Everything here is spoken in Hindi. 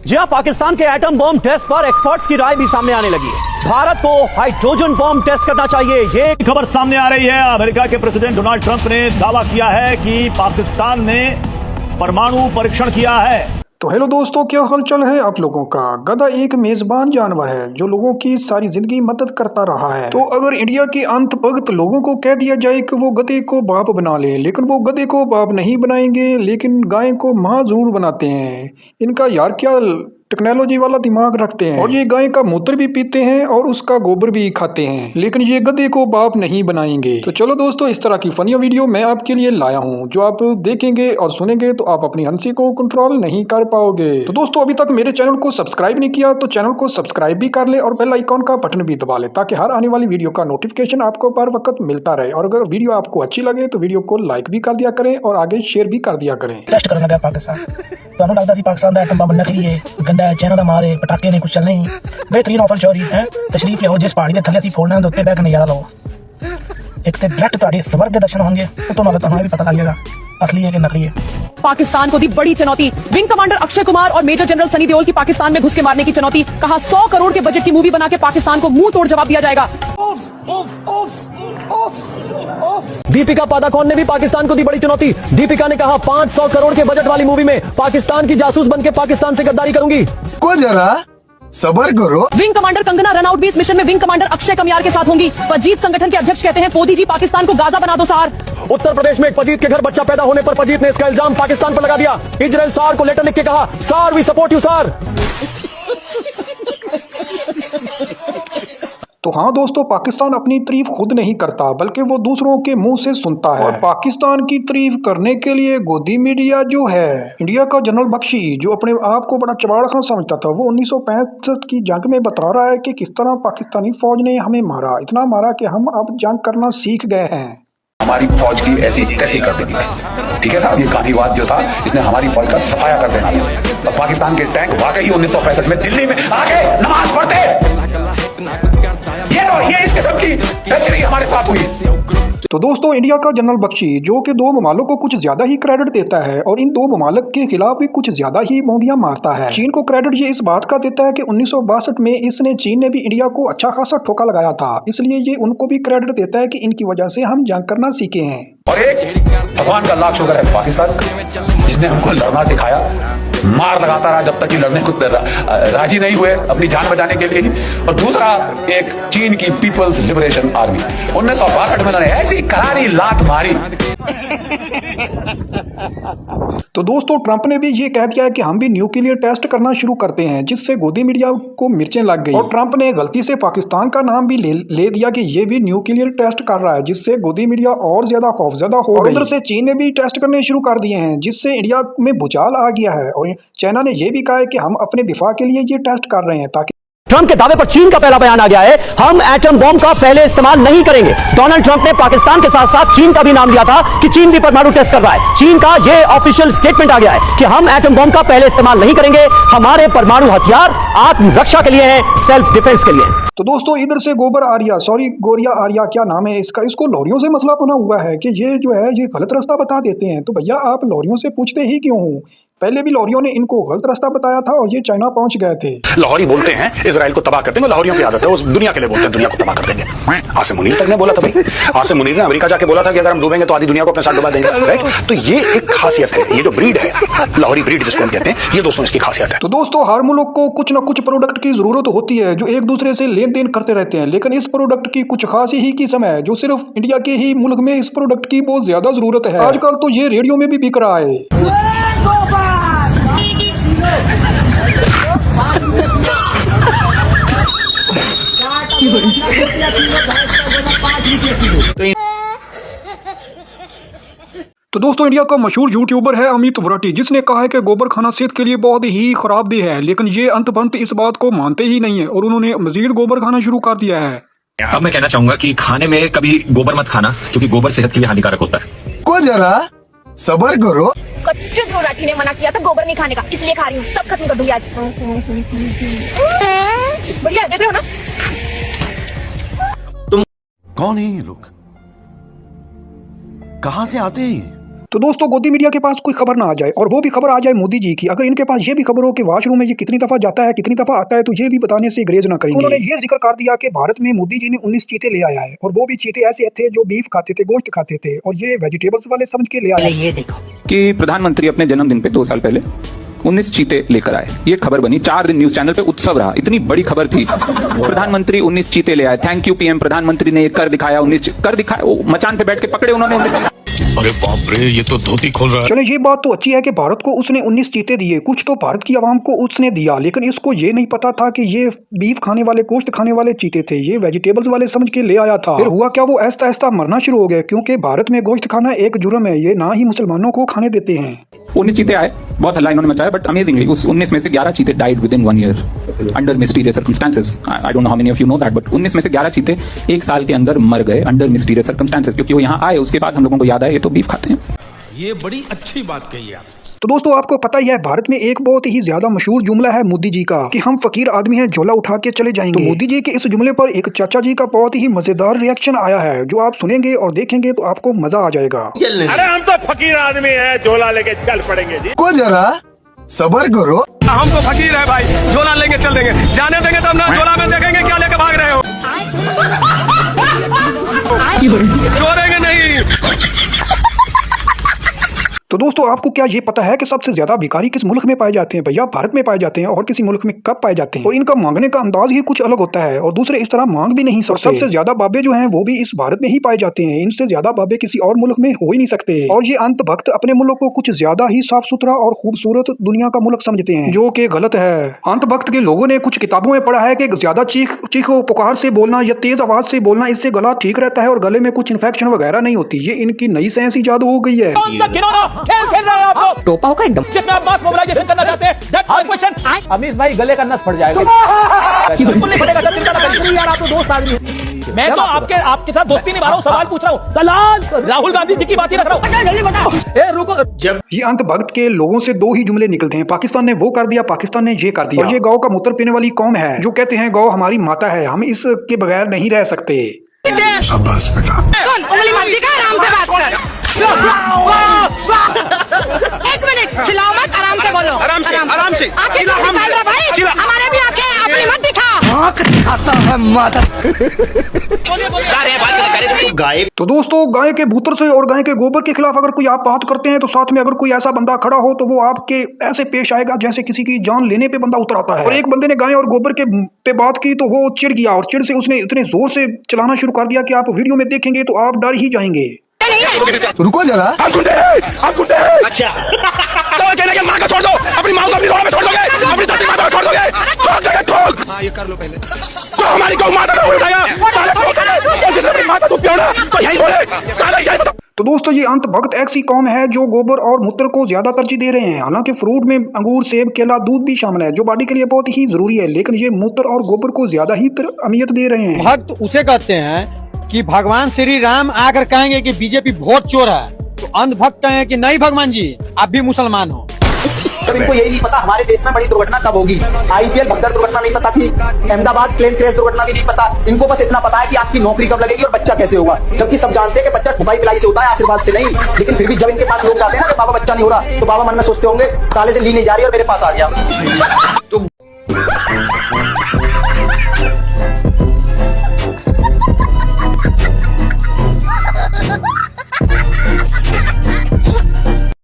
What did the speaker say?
जी हां, पाकिस्तान के एटम बॉम्ब टेस्ट पर एक्सपर्ट्स की राय भी सामने आने लगी है। भारत को हाइड्रोजन बॉम्ब टेस्ट करना चाहिए, ये खबर सामने आ रही है। अमेरिका के प्रेसिडेंट डोनाल्ड ट्रंप ने दावा किया है कि पाकिस्तान ने परमाणु परीक्षण किया है। तो हेलो दोस्तों, क्या हालचाल है आप लोगों का। गधा एक मेजबान जानवर है जो लोगों की सारी जिंदगी मदद करता रहा है। तो अगर इंडिया के अंत भगत लोगों को कह दिया जाए कि वो गधे को बाप बना ले, लेकिन वो गधे को बाप नहीं बनाएंगे, लेकिन गाय को माँ जरूर बनाते हैं। इनका यार क्या टेक्नोलॉजी वाला दिमाग रखते हैं। और ये गाय का मूत्र भी पीते हैं और उसका गोबर भी खाते हैं, लेकिन ये गधे को बाप नहीं बनाएंगे। तो चलो दोस्तों, इस तरह की फनी वीडियो मैं आपके लिए लाया हूँ, जो आप देखेंगे और सुनेंगे तो आप अपनी हंसी को कंट्रोल नहीं कर पाओगे। तो दोस्तों, अभी तक मेरे चैनल को सब्सक्राइब नहीं किया तो चैनल को सब्सक्राइब भी कर ले और बेल आइकॉन का बटन भी दबा ले, ताकि हर आने वाली वीडियो का नोटिफिकेशन आपको बर वक्त मिलता रहे। और अगर वीडियो आपको अच्छी लगे तो वीडियो को लाइक भी कर दिया करें और आगे शेयर भी कर दिया करें। टेस्ट करना गया पाकिस्तान, ਤੁਹਾਨੂੰ ਲੱਗਦਾ ਸੀ ਪਾਕਿਸਤਾਨ ਦਾ ਐਟਮ ਬੰਬ ਨਕਲੀ ਹੈ, ਗੰਦਾ ਚਾਈਨਾ ਦਾ ਮਾਲ ਹੈ, ਪਟਾਕੇ ਨੇ ਕੁਝ ਚੱਲਣਾ ਹੀ ਨਹੀਂ। ਬਿਹਤਰੀਨ ਆਫਰ ਚੋਰੀ ਹੈ, ਤਸ਼ਰੀਫ ਲਿਆਓ ਜਿਸ ਪਹਾੜੀ ਦੇ ਥੱਲੇ ਅਸੀਂ ਫੋੜਨਾ ਦੇ ਉੱਤੇ ਬਹਿ ਕੇ ਨਜ਼ਾਰਾ ਲਓ। ਇੱਕ ਤੇ ਡਾਇਰੈਕਟ ਤੁਹਾਡੇ ਸਵਰਗ ਦੇ ਦਰਸ਼ਨ ਹੋਣਗੇ, तो ਤੁਹਾਨੂੰ ਇਹ ਵੀ ਪਤਾ ਲੱਗ ਜਾਏਗਾ असली है कि नकली है। पाकिस्तान को दी बड़ी चुनौती, विंग कमांडर अक्षय कुमार और मेजर जनरल सनी देओल की पाकिस्तान में घुस के मारने की चुनौती। कहा 100 करोड़ के बजट की मूवी बना के पाकिस्तान को मुंह तोड़ जवाब दिया जाएगा। दीपिका पादुकोण ने भी पाकिस्तान को दी बड़ी चुनौती। दीपिका ने कहा 500 करोड़ के बजट वाली मूवी में पाकिस्तान की जासूस बनके पाकिस्तान से गद्दारी करूंगी। को जरा सबर करो। विंग कमांडर कंगना रनआउट भी इस मिशन में विंग कमांडर अक्षय कमियार के साथ होंगी। पजीत संगठन के अध्यक्ष कहते हैं मोदी जी पाकिस्तान को गाजा बना दो सार। उत्तर प्रदेश में एक पजीत के घर बच्चा पैदा होने पर पजीत ने इसका इल्जाम पाकिस्तान पर लगा दिया। इजराइल सार को लेटर लिख के कहा, सार वी सपोर्ट यू सार। तो हाँ दोस्तों, पाकिस्तान अपनी तारीफ खुद नहीं करता बल्कि वो दूसरों के मुंह से सुनता है। और पाकिस्तान की तारीफ करने के लिए गोदी मीडिया जो है, इंडिया का जनरल बख्शी जो अपने आप को बड़ा चबाड़ खां समझता था, वो 1965 की जंग में बता रहा है कि किस तरह पाकिस्तानी फौज ने हमें मारा, इतना मारा कि हम अब जंग करना सीख गए हैं। हमारी फौज की ऐसी तैसी कर देनी थी, ठीक है साहब। ये गांधीवाद जो था, इसने हमारी फौज का सफाया कर देना था। और पाकिस्तान के टैंक वाकई 1965 में दिल्ली में आके नमाज पढ़ते। ये इस किस्म की बेचरी हमारे साथ हुई। तो दोस्तों, इंडिया का जनरल बख्शी जो कि दो ममालिक को कुछ ज्यादा ही क्रेडिट देता है और इन दो ममालिक के खिलाफ भी कुछ ज्यादा ही मोंगियां मारता है। चीन को क्रेडिट ये इस बात का देता है कि 1962 में चीन ने भी इंडिया को अच्छा खासा ठोका लगाया था, इसलिए ये उनको भी क्रेडिट देता है कि इनकी वजह से हम जंग करना सीखे हैं। और एक भगवान का लाख शुक्र है पाकिस्तान, जिसने हमको लड़ना सिखाया। मार लगाता रहा जब तक कि लड़ने को राजी नहीं हुए अपनी जान बचाने के लिए। और दूसरा, एक चीन की पीपल्स लिबरेशन आर्मी 1962 में उन्होंने ऐसी करारी लात मारी। तो दोस्तों, ट्रंप ने भी ये कह दिया है कि हम भी न्यूक्लियर टेस्ट करना शुरू करते हैं, जिससे गोदी मीडिया को मिर्चें लग गई। और ट्रंप ने गलती से पाकिस्तान का नाम भी ले दिया कि ये भी न्यूक्लियर टेस्ट कर रहा है, जिससे गोदी मीडिया और ज्यादा खौफजदा हो गई। उधर से चीन ने भी टेस्ट करने शुरू कर दिए हैं, जिससे इंडिया में भूचाल आ गया है। और चाइना ने यह भी कहा है कि हम अपने दिफा के लिए ये टेस्ट कर रहे हैं, ताकि ट्रंप के दावे पर चीन का पहला बयान आ गया है, हम एटम बॉम्ब का पहले इस्तेमाल नहीं करेंगे। डोनाल्ड ट्रंप ने पाकिस्तान के साथ साथ चीन का भी नाम लिया था कि चीन भी परमाणु टेस्ट कर रहा है। चीन का यह ऑफिशियल स्टेटमेंट आ गया है कि हम एटम बॉम्ब का पहले इस्तेमाल नहीं करेंगे, हमारे परमाणु हथियार आत्मरक्षा के लिए हैं, सेल्फ डिफेंस के लिए। तो दोस्तों, इधर से गोरिया आर्या क्या नाम है इसका, इसको लॉरियों से मसला बना हुआ है कि ये जो है ये गलत रास्ता बता देते हैं। तो भैया, आप लॉरियों से पूछते ही क्यों हो? पहले भी लॉरियों ने इनको गलत रास्ता बताया था और ये चाइना पहुंच गए थे। लाहौरी बोलते हैं इजराइल को तबाह कर देंगे, लाहौरियों की आदत है, वो दुनिया के लिए बोलते हैं दुनिया को तबाह कर देंगे। आसिम मुनीर तक ने बोला था भाई, आसिम मुनीर ने अमेरिका जाके बोला था कि अगर हम डूबेंगे तो आधी दुनिया को अपने साथ डुबा देंगे, राइट। तो ये एक खासियत है, ये जो ब्रीड है, लाहौरी ब्रीड जिसको हम कहते हैं, ये दोस्तों इसकी खासियत है। तो दोस्तों, हर मुल्क को कुछ न कुछ प्रोडक्ट की जरूरत होती है जो एक दूसरे से लेन देन करते रहते हैं, लेकिन इस प्रोडक्ट की कुछ खास ही किस्म है जो सिर्फ इंडिया के ही मुल्क में इस प्रोडक्ट की बहुत ज्यादा जरूरत है। आजकल तो ये रेडियो में भी बिक रहा है। तो दोस्तों, इंडिया का मशहूर यूट्यूबर है अमित वराटी, जिसने कहा है कि गोबर खाना सेहत के लिए बहुत ही खराबदेह है, लेकिन ये अंतबंत इस बात को मानते ही नहीं है और उन्होंने मजीद गोबर खाना शुरू कर दिया है। अब मैं कहना चाहूंगा कि खाने में कभी गोबर मत खाना, क्योंकि गोबर सेहत के लिए हानिकारक होता है। को जरा सबर करो। कच्चे वराठी ने मना किया था गोबर नहीं खाने का, इसलिए खा रही हूँ। सब खत्म कर दूंगी आज। बढ़िया, देख रहे हो ना? तुम कौन है ये लोग? कहाँ से आते हैं? तो दोस्तों गोदी मीडिया के पास कोई खबर ना आ जाए और वो भी खबर आ जाए मोदी जी की, अगर इनके पास ये भी खबर हो कि वॉशरूम में ये कितनी दफा जाता है कितनी दफा आता है, तो ये भी बताने से ग्रेज ना करेंगे। उन्होंने ये जिक्र कर दिया कि भारत में मोदी जी ने 19 चीते ले आया है और वो भी चीते ऐसे थे जो बीफ खाते थे, गोश्त खाते थे, और ये वेजिटेबल्स वाले समझ के ले आया। ये देखो कि प्रधानमंत्री अपने जन्मदिन पे 2 साल पहले 19 चीते लेकर आए। ये खबर बनी, 4 दिन न्यूज चैनल पे उत्सव रहा, इतनी बड़ी खबर थी। प्रधानमंत्री 19 चीते ले आए, थैंक यू पीएम। प्रधानमंत्री ने कर दिखाया, 19 कर दिखाया, वो मचान पे बैठ के पकड़े उन्होंने 19। अरे बाप रे, ये तो धोती खोल रहा है। चले ये बात तो अच्छी है कि भारत को उसने 19 चीते दिए, कुछ तो भारत की आवाम को उसने दिया, लेकिन इसको ये नहीं पता था कि ये बीफ खाने वाले, गोश्त खाने वाले चीते थे, ये वेजिटेबल्स वाले समझ के ले आया था। फिर हुआ क्या, वो ऐसा ऐसा मरना शुरू हो गया, क्योंकि भारत में गोश्त खाना एक जुर्म है, ये ना ही मुसलमानों को खाने देते हैं। 19 चीते आए, बहुत हल्ला इन्होंने मचाया, बट अमेजिंगली उस 19 में से 11 चीते died with in 1 year under mysterious circumstances. I don't know how many of you know that, but 19 में से 11 चीते 1 साल के अंदर मर गए अंडर मिस्टीरियस सर्कमस्टेंसेस, क्योंकि वो यहाँ आए, उसके बाद हम लोगों को याद आया ये तो बीफ खाते हैं। ये बड़ी अच्छी बात कही आप। तो दोस्तों आपको पता ही है, भारत में एक बहुत ही ज्यादा मशहूर जुमला है मोदी जी का कि हम फकीर आदमी हैं, झोला उठा के चले जाएंगे। तो मोदी जी के इस जुमले पर एक चाचा जी का बहुत ही मजेदार रिएक्शन आया है, जो आप सुनेंगे और देखेंगे तो आपको मजा आ जाएगा। अरे हम तो फकीर आदमी हैं, झोला लेके चल पड़ेंगे जी। को जरा सबर करो। हम तो फकीर है भाई, झोला लेके चल देंगे, जाने देंगे तब ना, झोला में देखेंगे क्या लेके भाग रहे हो। छोड़ेंगे नहीं। तो दोस्तों आपको क्या ये पता है कि सबसे ज्यादा भिखारी किस मुल्क में पाए जाते हैं? भैया भारत में पाए जाते हैं, और किसी मुल्क में कब पाए जाते हैं, और इनका मांगने का अंदाज ही कुछ अलग होता है, और दूसरे इस तरह मांग भी नहीं सकते। सबसे ज्यादा बाबे जो हैं वो भी इस भारत में ही पाए जाते हैं, इनसे ज्यादा बाबे किसी और मुल्क में हो ही नहीं सकते। और ये अंत भक्त अपने मुल्क को कुछ ज्यादा ही साफ सुथरा और खूबसूरत दुनिया का मुल्क समझते हैं, जो कि गलत है। अंत भक्त के लोगों ने कुछ किताबों में पढ़ा है कि ज्यादा चीखो पुकार से बोलना या तेज आवाज से बोलना, इससे गला ठीक रहता है और गले में कुछ इन्फेक्शन वगैरह नहीं होती। ये इनकी नई साइंस इजाद हो गई है। खेल खेल रहे हो आप लोग, टोपा होगा एकदम। कितना आप मास मोबिलाइजेशन करना चाहते हैं? That's my question. अमीश भाई गले का नस फट जाएगा। बिल्कुल नहीं फटेगा, चिंता ना करिए यार, आप तो दोस्त आदमी। मैं तो आपके साथ दोस्ती नहीं, रहा हूँ, सवाल पूछ रहा हूँ। सलाम राहुल गांधी जी की बात ही रख रहा हूँ। ए रुको, जब ये अंत भक्त के लोगों से 2 ही जुमले निकलते हैं, पाकिस्तान ने वो कर दिया, पाकिस्तान ने ये कर दिया। और ये गौ का मूत्र पीने वाली कौम है जो कहते हैं गौ हमारी माता है, हम इसके बगैर नहीं रह सकते। शाबाश बेटा। उंगली मत दिखा, आराम से बात कर। एक मिनट, चिल्लाओ मत, आराम से बोलो। आराम से आंखें निकाल रहा भाई, हमारे भी आंखें, अपनी मत दिखा। तो दोस्तों गाय के मूत्र से और गाय के गोबर के खिलाफ अगर कोई आप बात करते हैं, तो साथ में अगर कोई ऐसा बंदा खड़ा हो तो वो आपके ऐसे पेश आएगा जैसे किसी की जान लेने पे बंदा उतर आता है। और एक बंदे ने गाय और गोबर के पे बात की तो वो चिढ़ गया, और चिढ़ से उसने इतने जोर से चलाना शुरू कर दिया कि आप वीडियो में देखेंगे तो आप डर ही जाएंगे। रुको जरा। अच्छा तो कहने के माँ को छोड़ दो, अपनी माँ को अपनी रोड में छोड़ दोगे, अपनी धरती माता को छोड़ दोगे, ठोक देंगे ठोक। हाँ ये कर लो पहले। जो हमारी गौ माता को उठाया, जिसने अपनी माता को पियोना, तो यही बोले, साला यही बताओ। तो दोस्तों ये अंत भक्त ऐसी कौम है जो गोबर और मूत्र को ज्यादा तरजीह दे रहे हैं। हालांकि फ्रूट में अंगूर, सेब, केला, दूध भी शामिल है जो बॉडी के लिए बहुत ही जरूरी है, लेकिन ये मूत्र और गोबर को ज्यादा ही अहमियत दे रहे हैं। भक्त उसे कहते हैं कि भगवान श्री राम आकर कहेंगे कि बीजेपी बहुत चोर है, तो अंधभक्त कहें कि नहीं भगवान जी आप भी मुसलमान हो। जब इनको यही नहीं पता हमारे देश में बड़ी दुर्घटना कब होगी, आईपीएल भगदड़ दुर्घटना नहीं पता थी, अहमदाबाद प्लेन क्रैश दुर्घटना भी नहीं पता, इनको बस इतना पता है कि आपकी नौकरी कब लगेगी और बच्चा कैसे होगा, जबकि सब जानते हैं कि बच्चा ठुकाई पिलाई से होता है, आशीर्वाद से नहीं। लेकिन फिर भी जब इनके पास लोग जाते हैं ना कि बाबा बच्चा नहीं हो रहा, तो बाबा मन में सोचते होंगे साले से ली नहीं जा रही और मेरे पास आ गया। तो